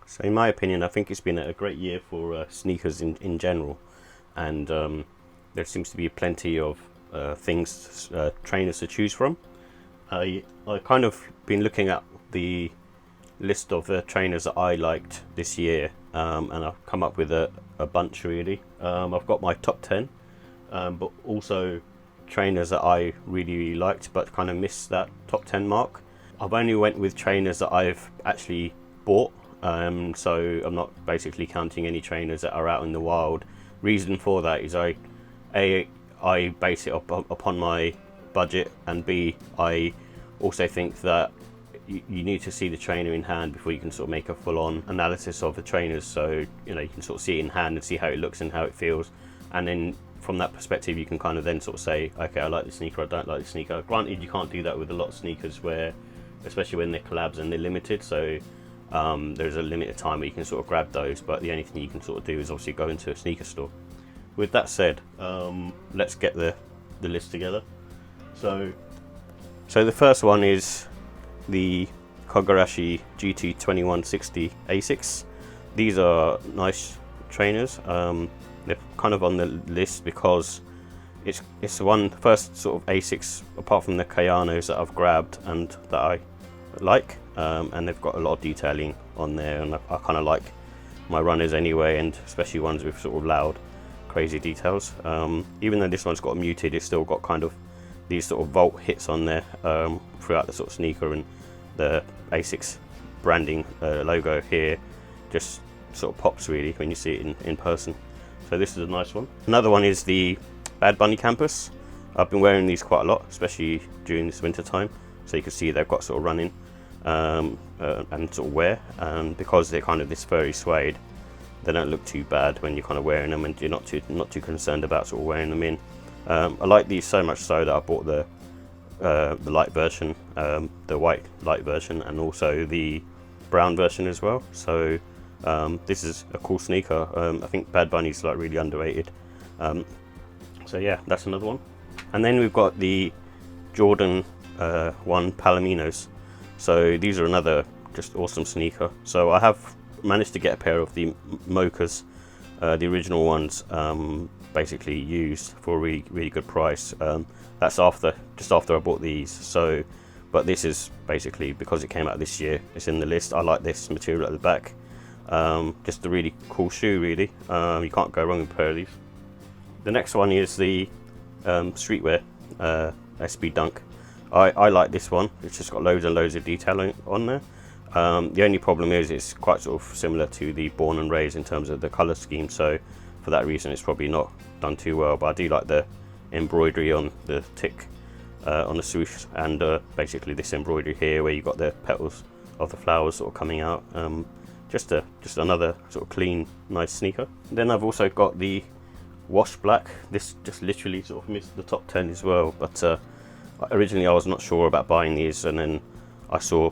So in my opinion, I think it's been a great year for sneakers in general, and there seems to be plenty of trainers to choose from. I kind of been looking at the list of the trainers that I liked this year, and I've come up with a bunch really. I've got my top 10, but also trainers that I really liked but kind of missed that top 10 mark. I've only went with trainers that I've actually bought, so I'm not basically counting any trainers that are out in the wild. Reason for that is I base it upon my budget, and B, I also think that you need to see the trainer in hand before you can sort of make a full-on analysis of the trainers. So you can sort of see it in hand and see how it looks and how it feels, and then from that perspective you can kind of then sort of say, okay, I like the sneaker, I don't like the sneaker. Granted, you can't do that with a lot of sneakers, where especially when they're collabs and they're limited, so there's a limited time where you can sort of grab those, but the only thing you can sort of do is obviously go into a sneaker store. With that said, let's get the list together. So the first one is the Kogorashi GT2160 ASICS. These are nice trainers. They're kind of on the list because it's the one first sort of ASICS apart from the Kayanos that I've grabbed and that I like, and they've got a lot of detailing on there, and I kind of like my runners anyway, and especially ones with sort of loud crazy details. Even though this one's got muted, it's still got kind of these sort of volt hits on there throughout the sort of sneaker, and the ASICS branding logo here just sort of pops really when you see it in person. So this is a nice one. Another one is the Bad Bunny Campus. I've been wearing these quite a lot, especially during this winter time, so you can see they've got sort of running and sort of wear, and because they're kind of this furry suede, they don't look too bad when you're kind of wearing them, and you're not too concerned about sort of wearing them in. I like these so much so that I bought the light version, the white light version, and also the brown version as well. So this is a cool sneaker. I think Bad Bunny's like really underrated. So yeah, that's another one. And then we've got the Jordan 1 Palominos. So these are another just awesome sneaker. So I have managed to get a pair of the Mochas, the original ones, basically used for a really good price. That's just after I bought these. So, but this is basically because it came out this year. It's in the list. I like this material at the back. Just a really cool shoe, really. You can't go wrong with a pair of these. The next one is the streetwear SB Dunk. I like this one. It's just got loads and loads of detailing on there. The only problem is it's quite sort of similar to the Born and Raised in terms of the colour scheme, so for that reason it's probably not done too well, but I do like the embroidery on the tick on the swoosh, and basically this embroidery here where you've got the petals of the flowers sort of coming out. Just another sort of clean, nice sneaker. Then I've also got the Wash Black. This just literally sort of missed the top 10 as well, but originally I was not sure about buying these, and then I saw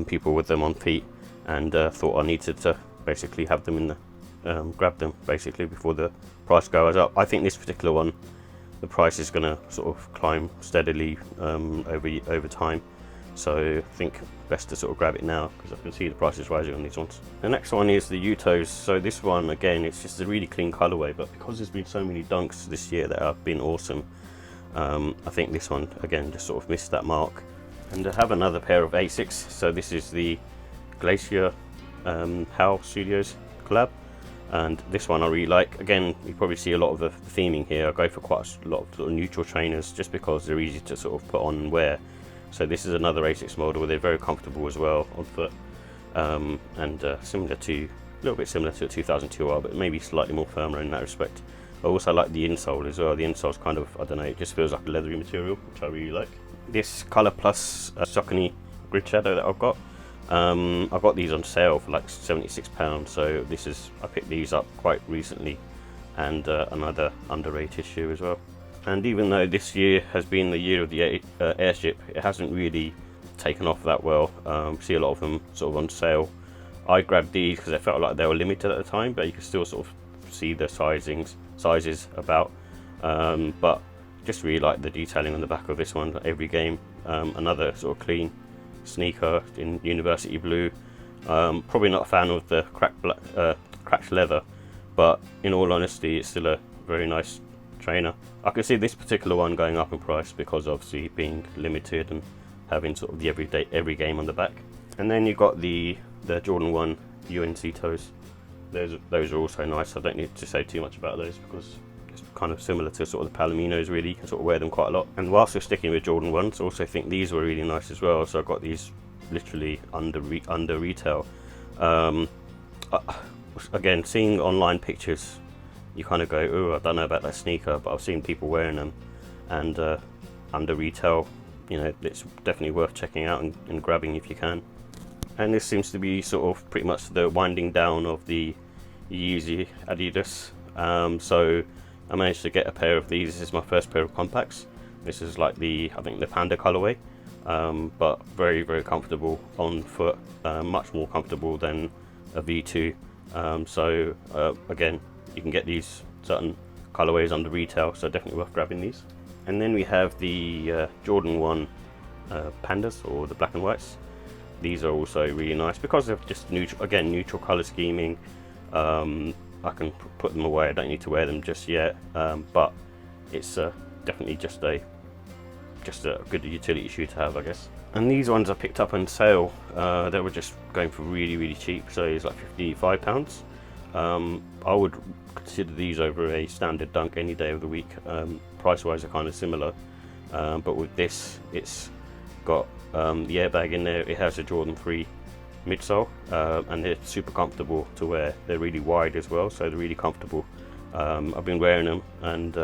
people with them on feet, and thought I needed to basically have them in the grab them basically before the price goes up. I think this particular one, the price is going to sort of climb steadily over time, so I think best to sort of grab it now because I can see the prices rising on these ones. The next one is the Yutos. So this one again, it's just a really clean colorway, but because there's been so many dunks this year that have been awesome, I think this one again just sort of missed that mark. And I have another pair of ASICS. So this is the Glacier HAL Studios collab, and this one I really like. Again, you probably see a lot of the theming here. I go for quite a lot of sort of neutral trainers just because they're easy to sort of put on and wear. So this is another ASICS model. They're very comfortable as well on foot, and a little bit similar to a 2002R, but maybe slightly more firmer in that respect. I also like the insole as well. The insole's kind of, I don't know, it just feels like a leathery material, which I really like. This Colour Plus Saucony grid shadow that I've got these on sale for like £76. So I picked these up quite recently, and another underrated shoe as well. And even though this year has been the year of the airship, it hasn't really taken off that well. See a lot of them sort of on sale. I grabbed these because I felt like they were limited at the time, but you can still sort of see the sizes about. But just really like the detailing on the back of this one. Every Game, another sort of clean sneaker in university blue. Probably not a fan of the cracked leather, but in all honesty, it's still a very nice trainer. I can see this particular one going up in price because obviously being limited and having sort of the every game on the back. And then you've got the Jordan 1 UNC toes. Those are also nice. I don't need to say too much about those because it's kind of similar to sort of the Palominos. Really, you can sort of wear them quite a lot. And whilst you're sticking with Jordan 1s, I also think these were really nice as well. So I got these literally under retail. Again, seeing online pictures, you kind of go, oh, I don't know about that sneaker, but I've seen people wearing them, and under retail, you know, it's definitely worth checking out and grabbing if you can. And this seems to be sort of pretty much the winding down of the Yeezy Adidas. So I managed to get a pair of these. This is my first pair of compacts. This is like I think the Panda colorway, but very, very comfortable on foot, much more comfortable than a V2. So again, you can get these certain colorways under retail, so definitely worth grabbing these. And then we have the Jordan 1 Pandas, or the black and whites. These are also really nice because they're just neutral color scheming. I can put them away. I don't need to wear them just yet, but it's definitely just a good utility shoe to have, I guess. And these ones I picked up on sale. They were just going for really, really cheap, so it's like £55. I would consider these over a standard Dunk any day of the week. Price-wise, they're kind of similar, but with this, it's got the airbag in there. It has a Jordan 3 midsole, and they're super comfortable to wear. They're really wide as well, so they're really comfortable. I've been wearing them, and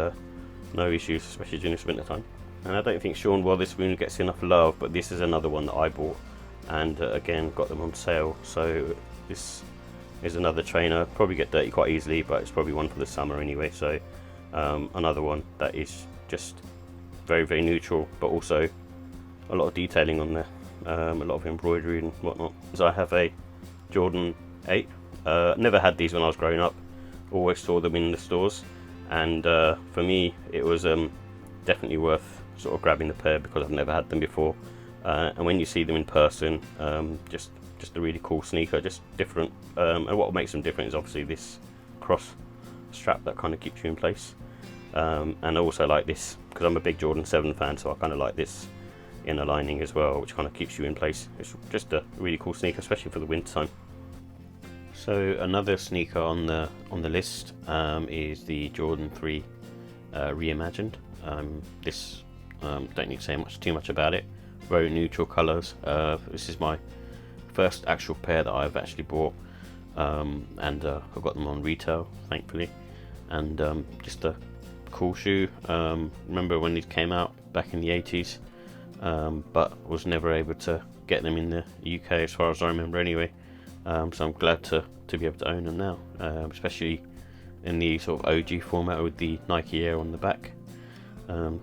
no issues, especially during this winter time. And I don't think Sean Wotherspoon gets enough love, but this is another one that I bought, and again got them on sale. So this is another trainer. Probably get dirty quite easily, but it's probably one for the summer anyway. So another one that is just very, very neutral, but also a lot of detailing on there, a lot of embroidery and whatnot. So I have a Jordan 8. Never had these when I was growing up. Always saw them in the stores, and for me it was definitely worth sort of grabbing the pair because I've never had them before. And when you see them in person, just a really cool sneaker, just different. And what makes them different is obviously this cross strap that kind of keeps you in place. And I also like this because I'm a big Jordan 7 fan, so I kind of like this inner lining as well, which kind of keeps you in place. It's just a really cool sneaker, especially for the winter time. So another sneaker on the list is the Jordan 3 Reimagined. This don't need to say too much about it. Very neutral colours. This is my first actual pair that I've actually bought, and I've got them on retail, thankfully. And just a cool shoe. Remember when these came out back in the 80s, but was never able to get them in the UK as far as I remember anyway. So I'm glad to be able to own them now, especially in the sort of OG format with the Nike Air on the back.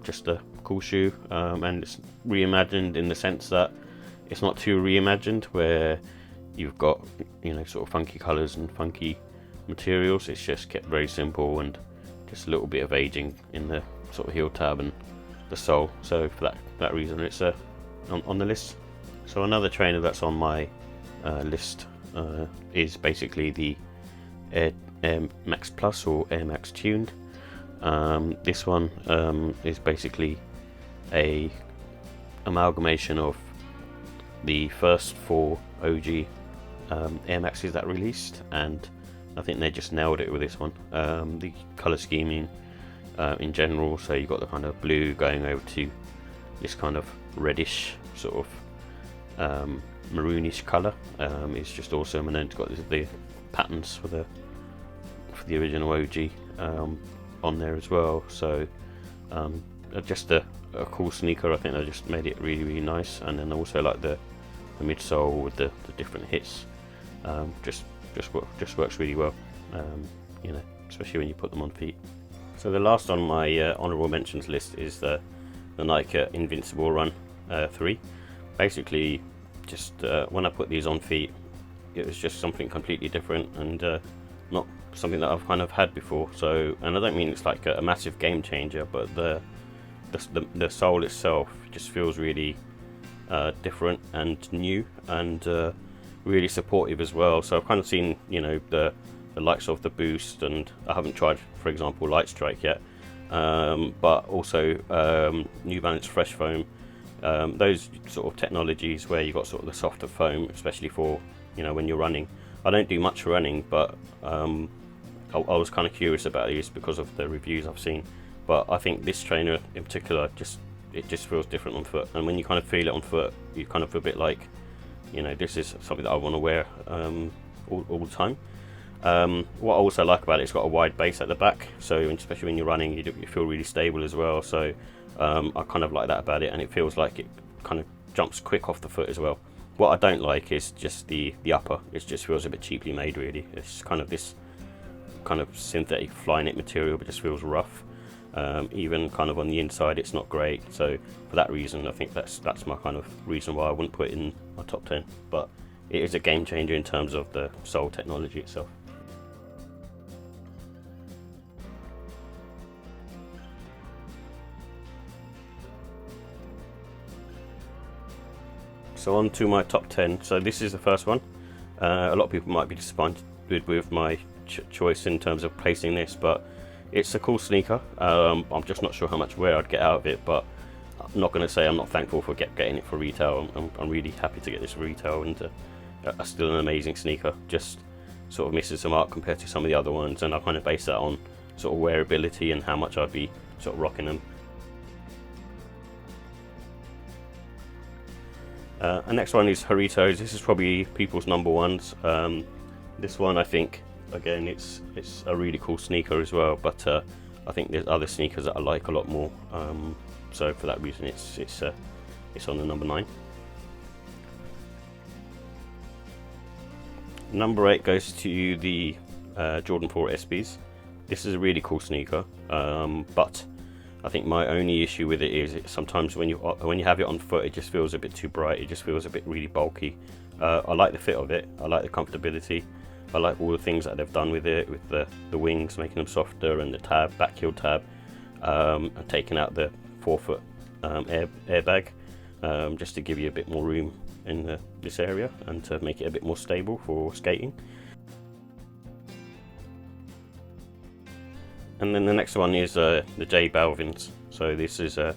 Just a cool shoe, and it's reimagined in the sense that it's not too reimagined where you've got, you know, sort of funky colours and funky materials. It's just kept very simple and just a little bit of aging in the sort of heel tab and the sole. So for that reason, it's on the list. So another trainer that's on my list is basically the Air Max Plus or Air Max Tuned. This one is basically a amalgamation of the first 4 OG Air Maxes that released, and I think they just nailed it with this one. The colour scheming in general, so you've got the kind of blue going over to this kind of reddish sort of maroonish colour. It's just awesome, and then it's got the patterns for the original OG on there as well. So just a cool sneaker. I think they just made it really, really nice. And then also like the midsole with the different hits, just works really well, you know, especially when you put them on feet. So the last on my honourable mentions list is the Nike Invincible Run 3. Basically, just when I put these on feet, it was just something completely different and not something that I've kind of had before. So, and I don't mean it's like a massive game changer, but the sole itself just feels really different and new, and really supportive as well. So I've kind of seen, you know, the likes of the Boost, and I haven't tried, for example, Light Strike yet, but also New Balance Fresh Foam. Those sort of technologies where you've got sort of the softer foam, especially for, you know, when you're running. I don't do much running, but I was kind of curious about these because of the reviews I've seen. But I think this trainer in particular, it just feels different on foot, and when you kind of feel it on foot, you kind of feel a bit like, you know, this is something that I want to wear all the time. What I also like about it, it's got a wide base at the back, so especially when you're running, you feel really stable as well. So I kind of like that about it, and it feels like it kind of jumps quick off the foot as well. What I don't like is just the upper. It just feels a bit cheaply made, really. It's kind of this kind of synthetic Flyknit material, but just feels rough. Even kind of on the inside, it's not great. So for that reason, I think that's my kind of reason why I wouldn't put it in my top 10. But it is a game changer in terms of the sole technology itself. So on to my top 10. So this is the first one. A lot of people might be disappointed with my choice in terms of placing this, but it's a cool sneaker. I'm just not sure how much wear I'd get out of it, but I'm not going to say I'm not thankful for getting it for retail. I'm really happy to get this for retail, and still an amazing sneaker. Just sort of misses some art compared to some of the other ones, and I kind of base that on sort of wearability and how much I'd be sort of rocking them. And next one is Jarritos. This is probably people's number ones. This one, I think, again, it's a really cool sneaker as well, but I think there's other sneakers that I like a lot more. So for that reason, it's on the number 9. Number 8 goes to the Jordan 4 SBs. This is a really cool sneaker, but I think my only issue with it is sometimes when you have it on foot, it just feels a bit too bright. It just feels a bit really bulky. I like the fit of it. I like the comfortability. I like all the things that they've done with it, with the wings, making them softer, and the tab, back heel tab, and taking out the forefoot airbag, just to give you a bit more room in this area and to make it a bit more stable for skating. And then the next one is the J Balvins. So this is the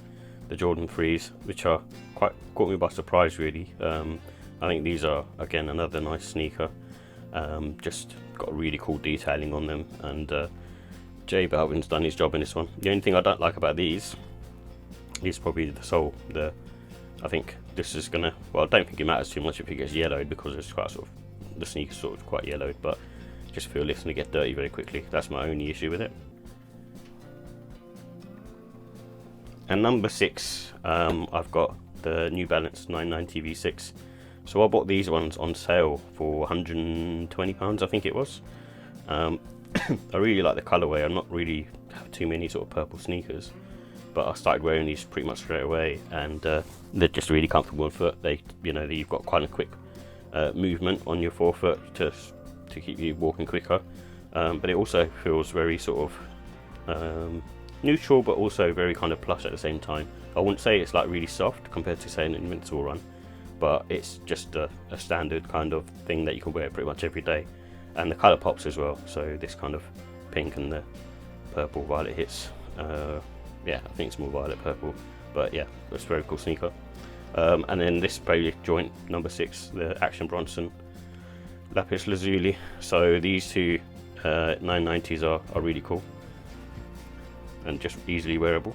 Jordan 3s, which are quite caught me by surprise, really. I think these are, again, another nice sneaker. Just got really cool detailing on them, and J Balvin's done his job in this one. The only thing I don't like about these is probably the sole. I think this is gonna, well, I don't think it matters too much if it gets yellowed, because it's quite sort of, the sneaker's sort of quite yellowed, but just feel it's gonna get dirty very quickly. That's my only issue with it. And number 6, I've got the New Balance 990 V6. So I bought these ones on sale for £120, I think it was. I really like the colourway. I'm not really have too many sort of purple sneakers, but I started wearing these pretty much straight away, and they're just really comfortable on foot. You've got quite a quick movement on your forefoot to keep you walking quicker, but it also feels very sort of neutral, but also very kind of plush at the same time. I wouldn't say it's like really soft compared to, say, an Invincible Run, but it's just a standard kind of thing that you can wear pretty much every day. And the colour pops as well, so this kind of pink and the purple violet hits. Yeah, I think it's more violet purple, but yeah, it's a very cool sneaker. And then this probably joint number 6, the Action Bronson Lapis Lazuli. So these two 990s are really cool and just easily wearable.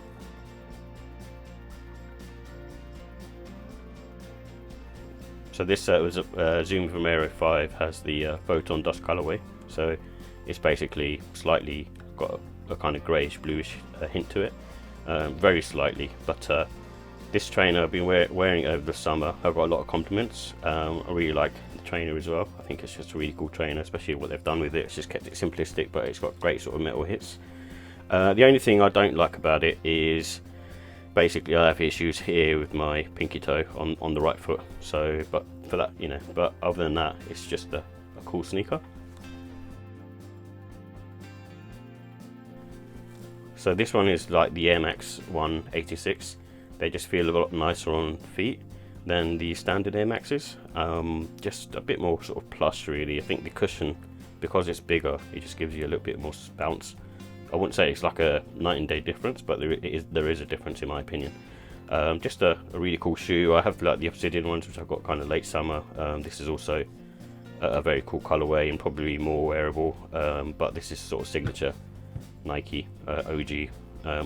So this was a Zoom Vomero 5, has the Photon Dust colorway, so it's basically slightly got a kind of greyish bluish hint to it, very slightly, but this trainer I've been wearing it over the summer. I've got a lot of compliments. I really like the trainer as well. I think it's just a really cool trainer, especially what they've done with it. It's just kept it simplistic, but it's got great sort of metal hits. The only thing I don't like about it is basically I have issues here with my pinky toe on the right foot. So, but for that, but other than that, it's just a cool sneaker. So this one is like the Air Max 186. They just feel a lot nicer on feet. than the standard Air Maxes. Just a bit more sort of plush really. I think the cushion, because it's bigger, it just gives you a little bit more bounce. I wouldn't say it's like a night and day difference, but there is a difference in my opinion. Just a really cool shoe. I have like the Obsidian ones, which I've got kind of late summer. This is also a very cool colorway and probably more wearable, but this is sort of signature Nike OG.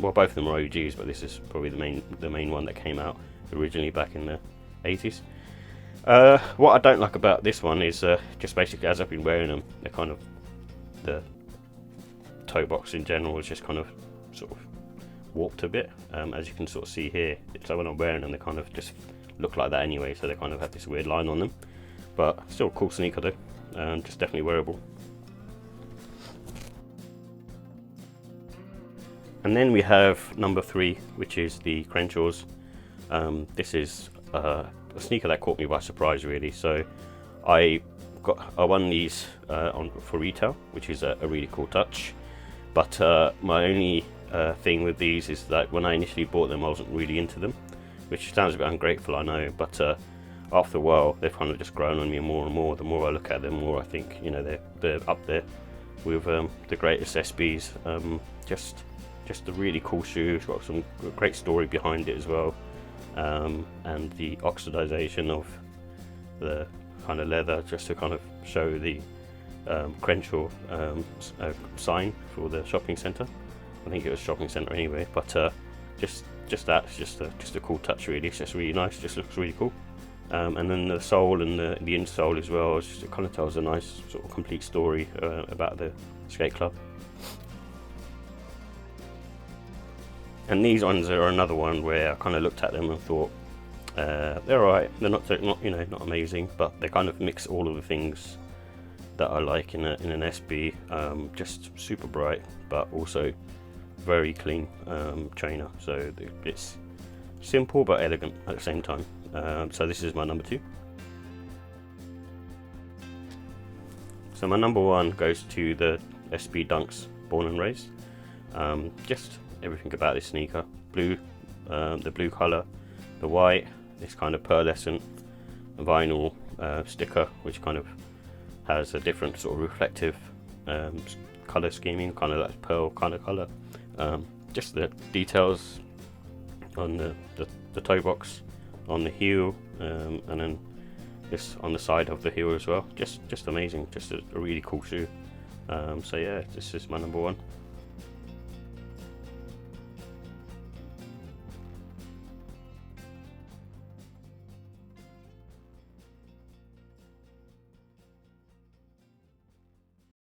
Well, both of them are OGs, but this is probably the main one that came out originally back in the 80s. What I don't like about this one is just basically, as I've been wearing them, they're kind of, the toe box in general is just kind of sort of warped a bit, as you can sort of see here. So when I'm wearing them, they kind of just look like that anyway, so they kind of have this weird line on them, but still a cool sneaker though, just definitely wearable. And then we have number 3, which is the Crenshaws. This is a sneaker that caught me by surprise really. So I won these for retail, which is a really cool touch. But my only thing with these is that when I initially bought them, I wasn't really into them, which sounds a bit ungrateful, I know, but after a while they've kind of just grown on me more and more. The more I look at them, the more I think, you know, they're up there with the greatest SBs. Just a really cool shoe. It's got some great story behind it as well, and the oxidization of the kind of leather, just to kind of show the Crenshaw sign for the shopping centre. I think it was shopping centre anyway, but just that's just a cool touch really. It's just really nice, just looks really cool. And then the sole and the insole as well, it kind of tells a nice sort of complete story about the skate club. And these ones are another one where I kind of looked at them and thought, they're alright. They're not not amazing, but they kind of mix all of the things that I like in an SB. Just super bright, but also very clean trainer. So it's simple but elegant at the same time. So this is my number 2. So my number 1 goes to the SB Dunks Born and Raised. Just everything about this sneaker. Blue, the blue colour, the white, this kind of pearlescent vinyl sticker, which kind of has a different sort of reflective colour scheming, kind of like pearl kind of colour. Just the details on the toe box, on the heel, and then this on the side of the heel as well. Just amazing. Just a really cool shoe. So yeah, this is my number 1.